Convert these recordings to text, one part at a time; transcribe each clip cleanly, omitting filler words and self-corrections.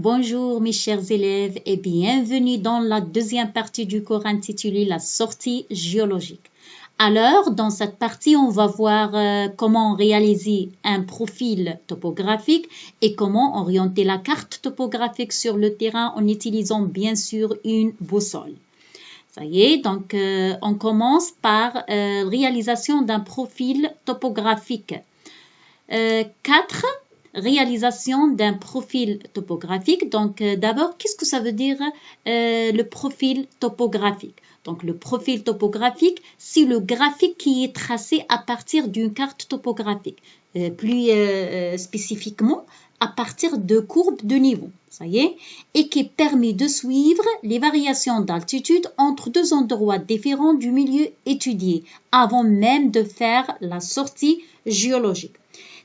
Bonjour mes chers élèves et bienvenue dans la deuxième partie du cours intitulé La sortie géologique. Alors, dans cette partie, on va voir comment réaliser un profil topographique et comment orienter la carte topographique sur le terrain en utilisant bien sûr une boussole. Ça y est, donc on commence par réalisation d'un profil topographique. 4. Réalisation d'un profil topographique. Donc, d'abord, qu'est-ce que ça veut dire le profil topographique? Donc, le profil topographique, c'est le graphique qui est tracé à partir d'une carte topographique. Plus spécifiquement, à partir de courbes de niveau, ça y est, et qui permet de suivre les variations d'altitude entre deux endroits différents du milieu étudié, avant même de faire la sortie géologique.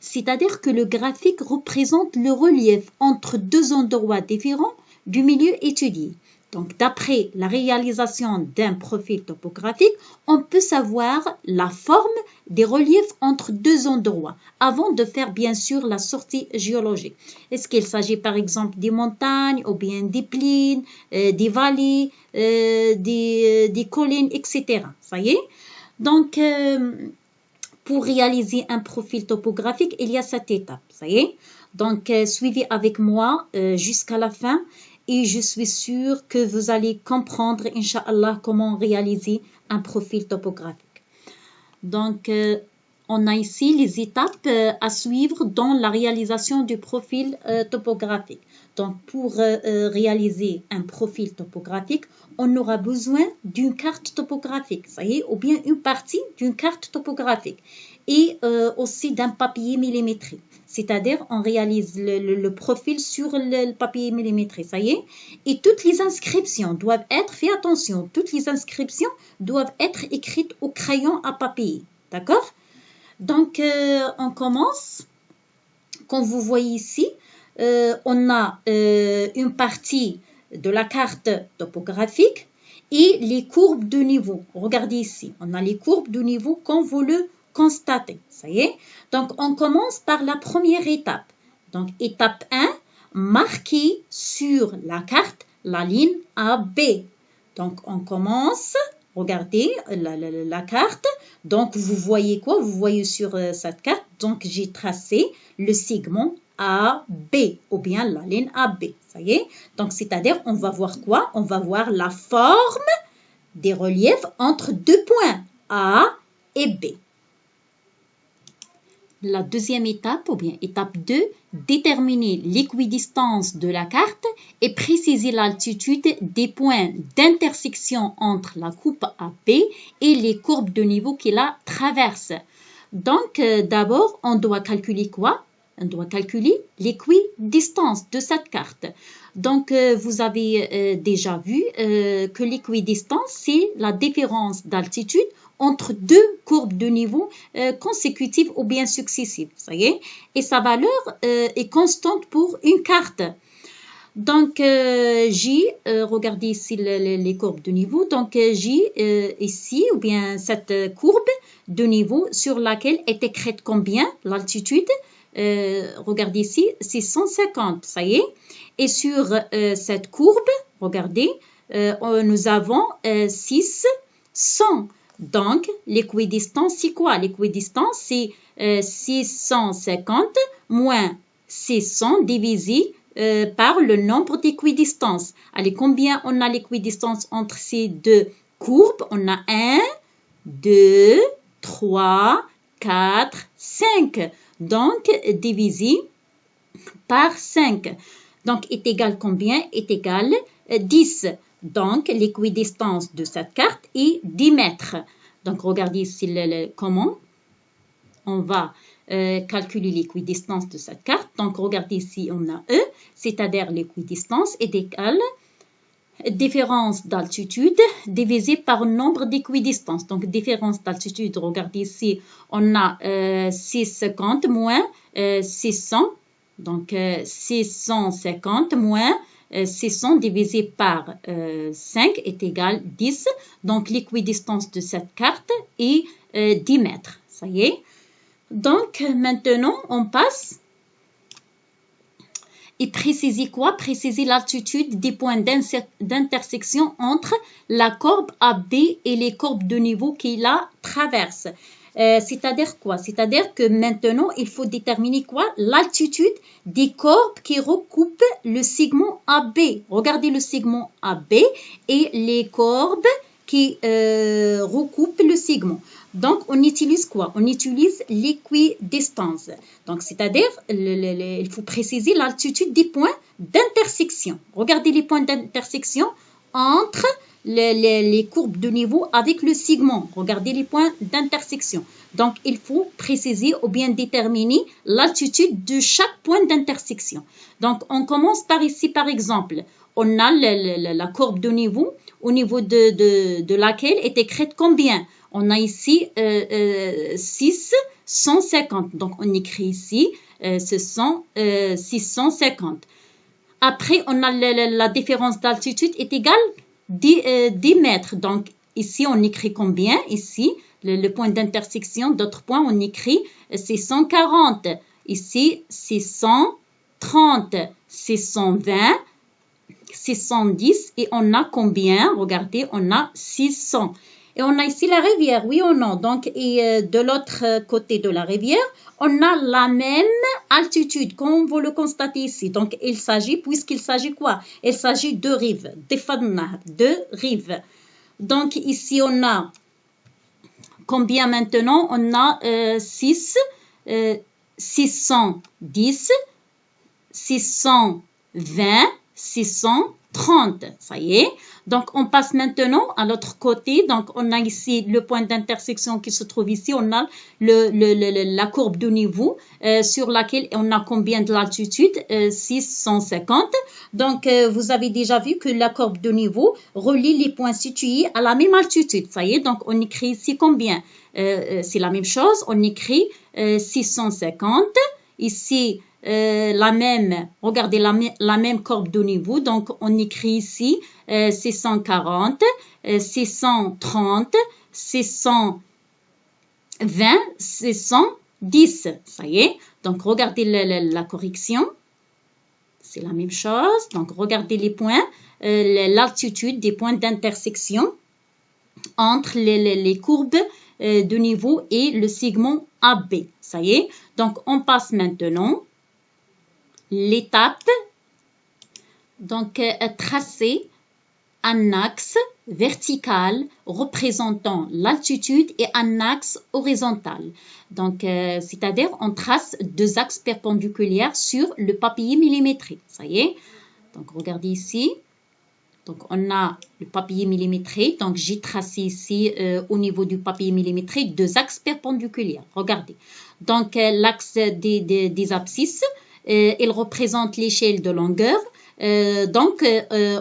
C'est-à-dire que le graphique représente le relief entre deux endroits différents du milieu étudié. Donc, d'après la réalisation d'un profil topographique, on peut savoir la forme des reliefs entre deux endroits avant de faire bien sûr la sortie géologique. Est-ce qu'il s'agit par exemple des montagnes ou bien des plaines, des vallées, des collines, etc. Ça y est? Donc, pour réaliser un profil topographique, il y a cette étape, ça y est. Donc, suivez avec moi jusqu'à la fin et je suis sûre que vous allez comprendre, Inch'Allah, comment réaliser un profil topographique. Donc, on a ici les étapes à suivre dans la réalisation du profil topographique. Donc, pour réaliser un profil topographique, on aura besoin d'une carte topographique, ça y est, ou bien une partie d'une carte topographique et aussi d'un papier millimétré. C'est-à-dire, on réalise le profil sur le papier millimétré, ça y est. Et toutes les inscriptions doivent être, faites attention, toutes les inscriptions doivent être écrites au crayon à papier, d'accord? Donc, on commence. Comme vous voyez ici, on a une partie de la carte topographique et les courbes de niveau. Regardez ici, on a les courbes de niveau comme vous le constatez. Ça y est. Donc, on commence par la première étape. Donc, étape 1, marquer sur la carte la ligne AB. Donc, on commence. Regardez la carte. Donc, vous voyez quoi? Vous voyez sur cette carte. Donc, j'ai tracé le segment AB ou bien la ligne AB. Ça y est? Donc, c'est-à-dire, on va voir quoi? On va voir la forme des reliefs entre deux points A et B. La deuxième étape, ou bien étape 2, déterminer l'équidistance de la carte et préciser l'altitude des points d'intersection entre la coupe AB et les courbes de niveau qui la traversent. Donc, d'abord, on doit calculer quoi? On doit calculer l'équidistance de cette carte. Donc, vous avez déjà vu que l'équidistance, c'est la différence d'altitude entre deux courbes de niveau consécutives ou bien successives. Ça y est? Et sa valeur est constante pour une carte. Donc, regardez ici les courbes de niveau. Donc, j'ai ici, ou bien cette courbe de niveau sur laquelle est écrite combien? L'altitude. Regardez ici, c'est 150, ça y est. Et sur cette courbe, regardez, nous avons 600. Donc, l'équidistance, c'est quoi? L'équidistance, c'est 650 moins 600 divisé par le nombre d'équidistances. Allez, combien on a l'équidistance entre ces deux courbes? On a 1, 2, 3, 4, 5. Donc, divisé par 5. Donc, est égal combien? Est égal 10. Donc, l'équidistance de cette carte est 10 mètres. Donc, regardez ici comment on va calculer l'équidistance de cette carte. Donc, regardez ici, on a E, c'est-à-dire l'équidistance est égale différence d'altitude divisée par nombre d'équidistances. Donc, différence d'altitude, regardez ici, on a 650 moins 600. Donc, 650 moins 600 divisé par 5 est égal 10. Donc, l'équidistance de cette carte est 10 mètres. Ça y est. Donc, maintenant, on passe et préciser quoi? Préciser l'altitude des points d'intersection entre la courbe AB et les courbes de niveau qui la traversent. C'est-à-dire quoi? C'est-à-dire que maintenant, il faut déterminer quoi? L'altitude des courbes qui recoupent le segment AB. Regardez le segment AB et les courbes qui recoupent le segment. Donc, on utilise quoi? On utilise l'équidistance. Donc, c'est-à-dire, il faut préciser l'altitude des points d'intersection. Regardez les points d'intersection entre les courbes de niveau avec le segment. Regardez les points d'intersection. Donc, il faut préciser ou bien déterminer l'altitude de chaque point d'intersection. Donc, on commence par ici, par exemple, on a la courbe de niveau, au niveau de laquelle est écrite combien? On a ici 650. Donc, on écrit ici, ce sont 650. Après, on a la différence d'altitude est égale 10 mètres. Donc, ici, on écrit combien? Ici, le point d'intersection d'autres points, on écrit 640. Ici, 630, 620, 610 et on a combien? Regardez, on a 600. Et on a ici la rivière, oui ou non? Donc, et de l'autre côté de la rivière, on a la même altitude, comme vous le constatez ici. Donc, il s'agit, puisqu'il s'agit quoi? Il s'agit de rives, de rives. Donc, ici, on a combien maintenant? On a 610, 620, 630. Ça y est. Donc, on passe maintenant à l'autre côté. Donc, on a ici le point d'intersection qui se trouve ici. On a la courbe de niveau sur laquelle on a combien de l'altitude? 650. Donc, vous avez déjà vu que la courbe de niveau relie les points situés à la même altitude. Ça y est. Donc, on écrit ici combien? C'est la même chose. On écrit 650. Ici, regardez la même courbe de niveau. Donc, on écrit ici 640, 630, 620, 610. Ça y est. Donc, regardez la correction. C'est la même chose. Donc, regardez les points, l'altitude des points d'intersection entre les courbes de niveau et le segment AB. Ça y est. Donc, on passe maintenant l'étape. Donc, tracer un axe vertical représentant l'altitude et un axe horizontal. Donc, c'est-à-dire, on trace deux axes perpendiculaires sur le papier millimétré. Ça y est. Donc, regardez ici. Donc, on a le papier millimétré. Donc, j'ai tracé ici, au niveau du papier millimétré, deux axes perpendiculaires. Regardez. Donc, l'axe des abscisses, il représente l'échelle de longueur. Donc,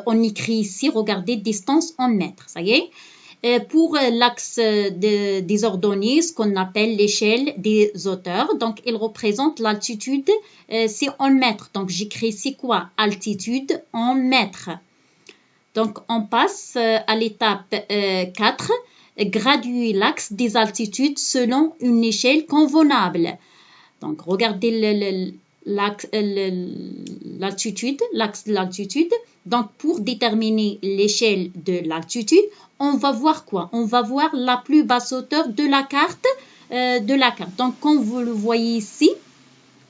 on écrit ici, regardez, distance en mètres. Ça y est. Pour l'axe des ordonnées, ce qu'on appelle l'échelle des hauteurs, donc il représente l'altitude, c'est en mètres. Donc, j'écris ici quoi? Altitude en mètres. Donc, on passe à l'étape 4, graduer l'axe des altitudes selon une échelle convenable. Donc, regardez l'axe de l'altitude. Donc, pour déterminer l'échelle de l'altitude, on va voir quoi? On va voir la plus basse hauteur de la carte. Donc, comme vous le voyez ici,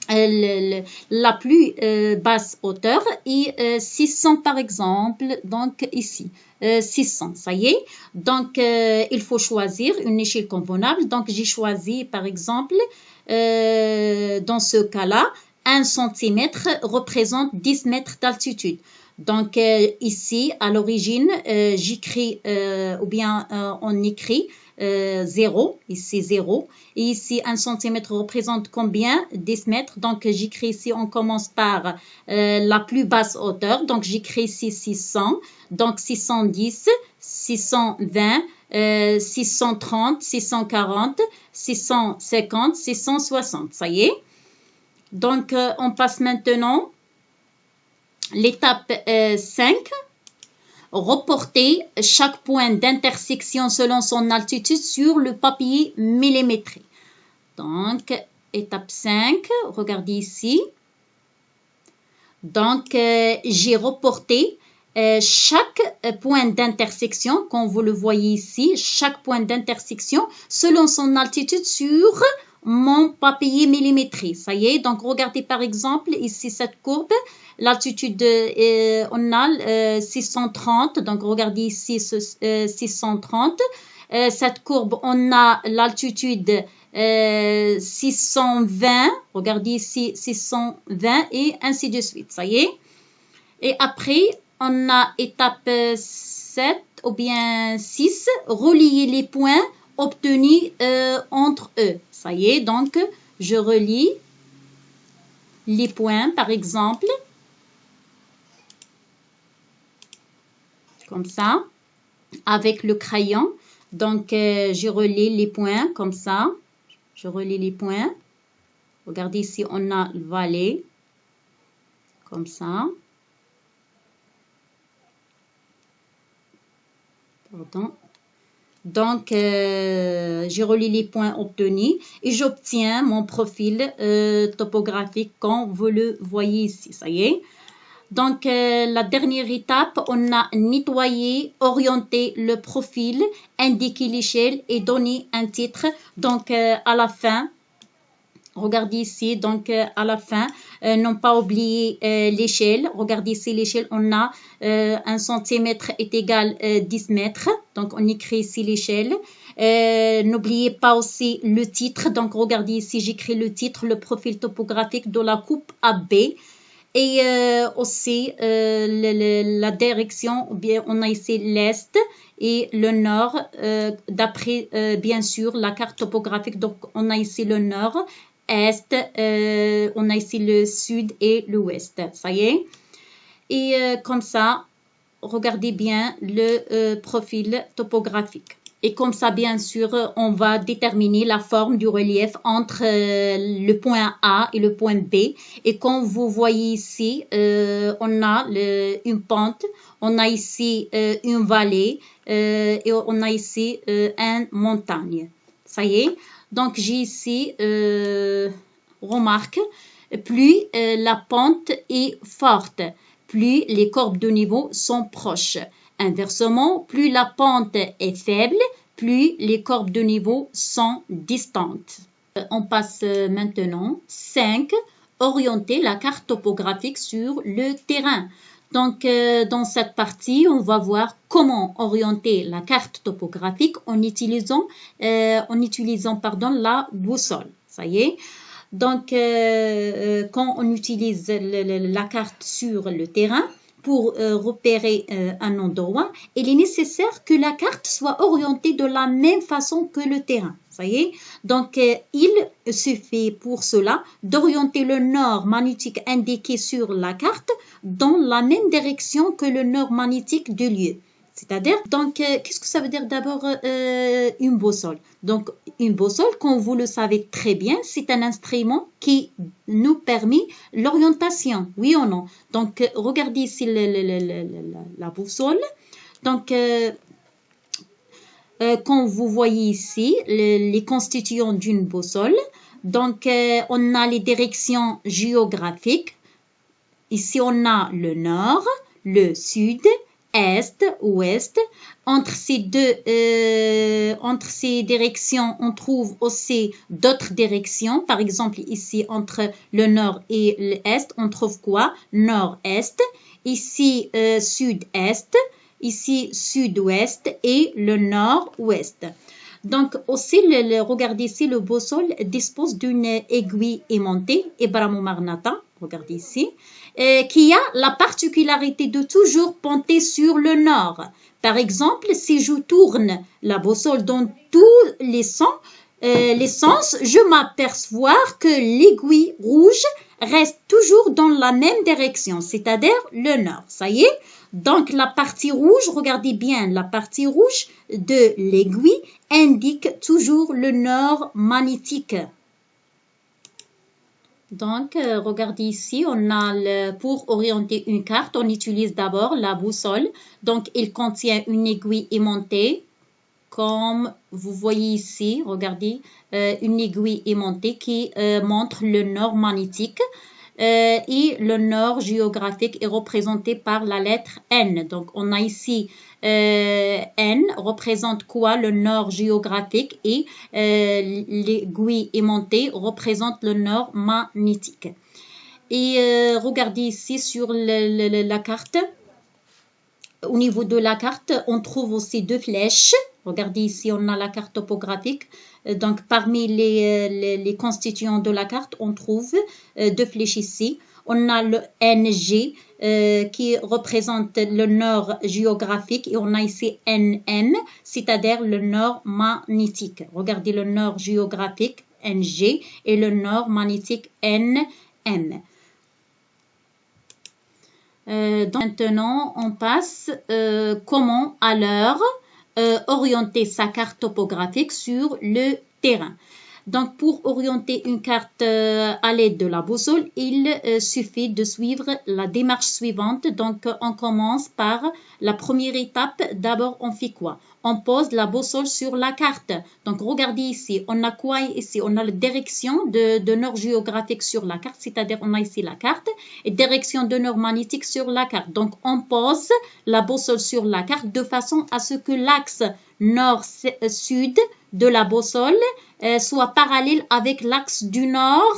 la plus basse hauteur est 600 par exemple. Donc, ici, 600, ça y est. Donc, il faut choisir une échelle convenable. Donc, j'ai choisi par exemple, dans ce cas-là, 1 cm représente 10 mètres d'altitude. Donc, ici, à l'origine, j'écris, ou bien on écrit 0, ici 0. Et ici, 1 cm représente combien? 10 mètres. Donc, j'écris ici, on commence par la plus basse hauteur. Donc, j'écris ici 600. Donc, 610, 620, 630, 640, 650, 660. Ça y est. Donc, on passe maintenant l'étape 5. Reporter chaque point d'intersection selon son altitude sur le papier millimétré. Donc, étape 5, regardez ici. Donc, j'ai reporté chaque point d'intersection, comme vous le voyez ici, chaque point d'intersection selon son altitude sur mon papier millimétré. Ça y est, donc regardez par exemple ici cette courbe, l'altitude, on a 630, donc regardez ici 630. Cette courbe, on a l'altitude 620, regardez ici 620 et ainsi de suite, ça y est. Et après, on a étape 7 ou bien 6, relier les points obtenus entre eux. Ça y est, donc je relie les points, par exemple, comme ça, avec le crayon. Donc, je relie les points comme ça. Je relie les points. Regardez ici, on a le valet, comme ça. Pardon. Donc, je relie les points obtenus et j'obtiens mon profil topographique comme vous le voyez ici. Ça y est. Donc, la dernière étape, on a nettoyé, orienté le profil, indiqué l'échelle et donné un titre. Donc, à la fin, regardez ici, donc à la fin, non pas oublier l'échelle. Regardez ici l'échelle, on a 1 centimètre est égal 10 mètres. Donc, on écrit ici l'échelle. N'oubliez pas aussi le titre. Donc, regardez ici, j'écris le titre, le profil topographique de la coupe AB. Et aussi la direction, bien, on a ici l'est et le nord, d'après bien sûr la carte topographique. Donc, on a ici le nord, est, on a ici le sud et l'ouest. Ça y est. Et comme ça, regardez bien le profil topographique. Et comme ça, bien sûr, on va déterminer la forme du relief entre le point A et le point B. Et comme vous voyez ici, on a une pente, on a ici une vallée et on a ici une montagne. Ça y est. Donc, j'ai ici, remarque, plus la pente est forte, plus les courbes de niveau sont proches. Inversement, plus la pente est faible, plus les courbes de niveau sont distantes. On passe maintenant 5. Orienter la carte topographique sur le terrain. Donc, dans cette partie, on va voir comment orienter la carte topographique en utilisant la boussole. Ça y est. Donc, quand on utilise la carte sur le terrain, pour repérer un endroit, il est nécessaire que la carte soit orientée de la même façon que le terrain. Ça y est. Donc, il suffit pour cela d'orienter le nord magnétique indiqué sur la carte dans la même direction que le nord magnétique du lieu. C'est-à-dire, donc, qu'est-ce que ça veut dire d'abord une boussole? Donc, une boussole, comme vous le savez très bien, c'est un instrument qui nous permet l'orientation, oui ou non? Donc, regardez ici la boussole. Donc, comme vous voyez ici, les constituants d'une boussole. Donc, on a les directions géographiques. Ici, on a le nord, le sud, est, ouest. Entre ces directions, on trouve aussi d'autres directions. Par exemple, ici, entre le nord et l'est, on trouve quoi? Nord-est. Ici, sud-est. Ici, sud-ouest et le nord-ouest. Donc, aussi, regardez ici, le boussole dispose d'une aiguille aimantée, Ibrahim Marnata, regardez ici, qui a la particularité de toujours pointer sur le nord. Par exemple, si je tourne la boussole dans tous les sens, je m'aperçois que l'aiguille rouge reste toujours dans la même direction, c'est-à-dire le nord. Ça y est. Donc, la partie rouge, regardez bien, la partie rouge de l'aiguille indique toujours le nord magnétique. Donc, regardez ici, on a pour orienter une carte, on utilise d'abord la boussole. Donc, il contient une aiguille aimantée, comme vous voyez ici, regardez, une aiguille aimantée qui montre le nord magnétique. et le nord géographique est représenté par la lettre N. Donc, on a ici N représente quoi? Le nord géographique et l'aiguille aimantée représente le nord magnétique. Et regardez ici sur la carte. Au niveau de la carte, on trouve aussi deux flèches. Regardez ici, on a la carte topographique. Donc, parmi les constituants de la carte, on trouve deux flèches ici. On a le NG qui représente le nord géographique et on a ici NM, c'est-à-dire le nord magnétique. Regardez le nord géographique NG et le nord magnétique NM. Donc maintenant, on passe comment alors orienter sa carte topographique sur le terrain. Donc, pour orienter une carte à l'aide de la boussole, il suffit de suivre la démarche suivante. Donc, on commence par la première étape. D'abord, on fait quoi? On pose la boussole sur la carte. Donc, regardez ici. On a quoi ici? On a la direction de nord géographique sur la carte, c'est-à-dire on a ici la carte et direction de nord magnétique sur la carte. Donc, on pose la boussole sur la carte de façon à ce que l'axe nord-sud de la boussole soit parallèle avec l'axe du nord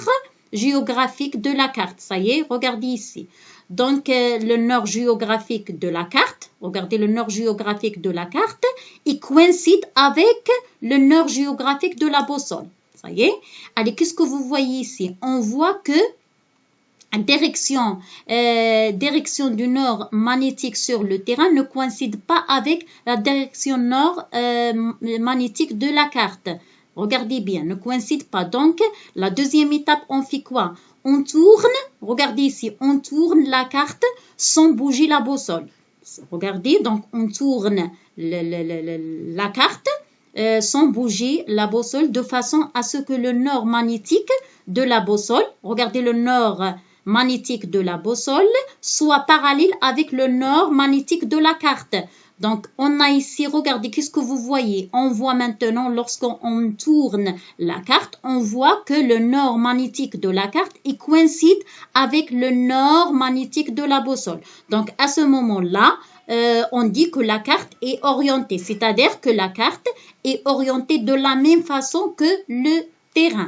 géographique de la carte. Ça y est, regardez ici. Donc, le nord géographique de la carte, regardez le nord géographique de la carte, il coïncide avec le nord géographique de la boussole. Ça y est. Allez, qu'est-ce que vous voyez ici? On voit que direction du nord magnétique sur le terrain ne coïncide pas avec la direction nord magnétique de la carte. Regardez bien, ne coïncide pas. Donc, la deuxième étape, on fait quoi? On tourne, regardez ici, on tourne la carte sans bouger la boussole. Regardez, donc on tourne la carte sans bouger la boussole de façon à ce que le nord magnétique de la boussole, regardez le nord magnétique de la boussole, soit parallèle avec le nord magnétique de la carte. Donc, on a ici, regardez, qu'est-ce que vous voyez? On voit maintenant, lorsqu'on tourne la carte, on voit que le nord magnétique de la carte il coïncide avec le nord magnétique de la boussole. Donc, à ce moment-là, on dit que la carte est orientée, c'est-à-dire que la carte est orientée de la même façon que le terrain.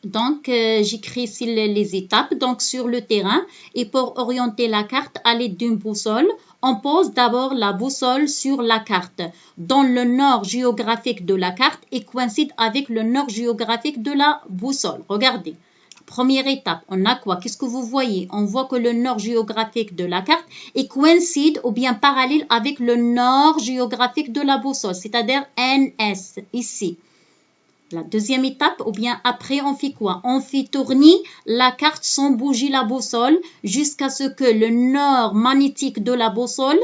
Donc, j'écris ici les étapes. Donc, sur le terrain, et pour orienter la carte à l'aide d'une boussole, on pose d'abord la boussole sur la carte, dont le nord géographique de la carte est coïncide avec le nord géographique de la boussole. Regardez. Première étape, on a quoi? Qu'est-ce que vous voyez? On voit que le nord géographique de la carte est coïncide ou bien parallèle avec le nord géographique de la boussole, c'est-à-dire NS, ici. La deuxième étape, ou bien après, on fait quoi? On fait tourner la carte sans bouger la boussole jusqu'à ce que le nord magnétique de la boussole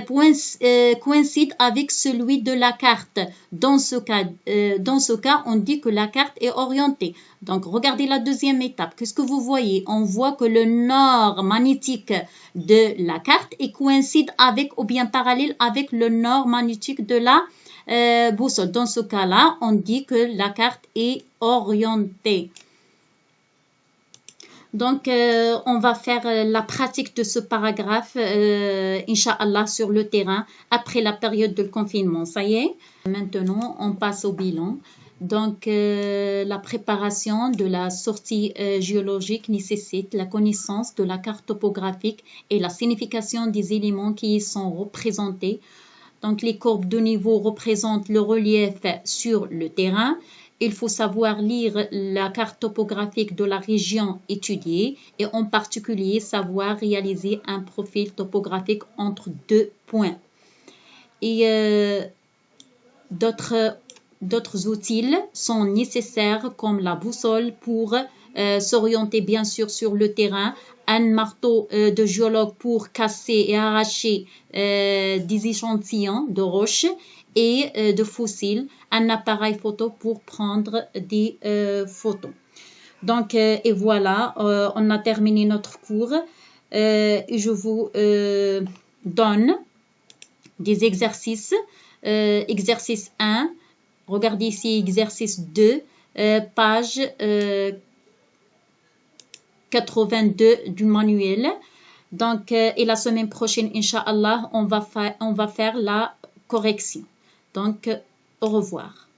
coïncide avec celui de la carte. Dans ce cas, on dit que la carte est orientée. Donc, regardez la deuxième étape. Qu'est-ce que vous voyez? On voit que le nord magnétique de la carte est coïncide avec ou bien parallèle avec le nord magnétique de la boussole. Dans ce cas-là, on dit que la carte est orientée. Donc, on va faire la pratique de ce paragraphe, Inch'Allah, sur le terrain après la période de confinement. Ça y est. Maintenant, on passe au bilan. Donc, la préparation de la sortie géologique nécessite la connaissance de la carte topographique et la signification des éléments qui y sont représentés. Donc, les courbes de niveau représentent le relief sur le terrain. Il faut savoir lire la carte topographique de la région étudiée et en particulier savoir réaliser un profil topographique entre deux points. Et d'autres outils sont nécessaires comme la boussole pour s'orienter bien sûr sur le terrain, un marteau de géologue pour casser et arracher des échantillons de roches et de fossiles, un appareil photo pour prendre des photos. Donc, et voilà, on a terminé notre cours. Et je vous donne des exercices. Exercice 1, regardez ici exercice 2, page 82 du manuel. Donc, et la semaine prochaine, Inch'Allah, on va faire la correction. Donc, au revoir.